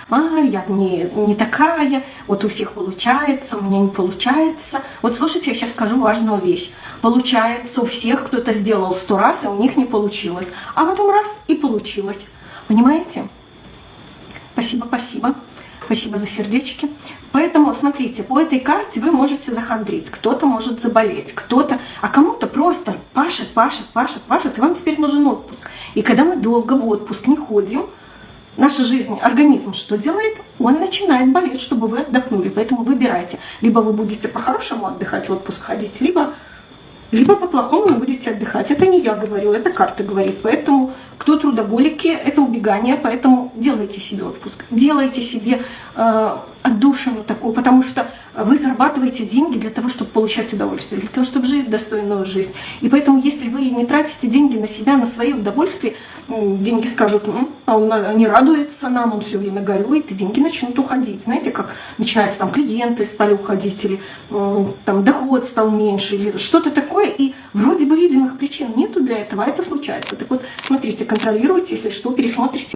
я не такая, вот у всех получается, у меня не получается. Вот слушайте, я сейчас скажу важную вещь. Получается, у всех кто-то сделал 100 раз, и у них не получилось. А потом раз, и получилось. Понимаете? Спасибо, спасибо. Спасибо за сердечки. Поэтому, смотрите, по этой карте вы можете захандрить, кто-то может заболеть, кто-то, а кому-то просто пашет, и вам теперь нужен отпуск. И когда мы долго в отпуск не ходим, наша жизнь, организм что делает? Он начинает болеть, чтобы вы отдохнули. Поэтому выбирайте. Либо вы будете по-хорошему отдыхать, в отпуск ходить, либо по-плохому не будете отдыхать. Это не я говорю, это карта говорит. Поэтому кто трудоголики, это убегание. Поэтому делайте себе отпуск. Делайте себе отдушину такую, потому что вы зарабатываете деньги для того, чтобы получать удовольствие, для того, чтобы жить достойную жизнь. И поэтому, если вы не тратите деньги на себя, на свои удовольствия, деньги скажут, а он не радуется нам, он все время горюет, и деньги начнут уходить. Знаете, как начинаются там клиенты стали уходить, или там доход стал меньше, или что-то такое, и вроде бы видимых причин нету для этого, а это случается. Так вот, смотрите, контролируйте, если что, пересмотрите.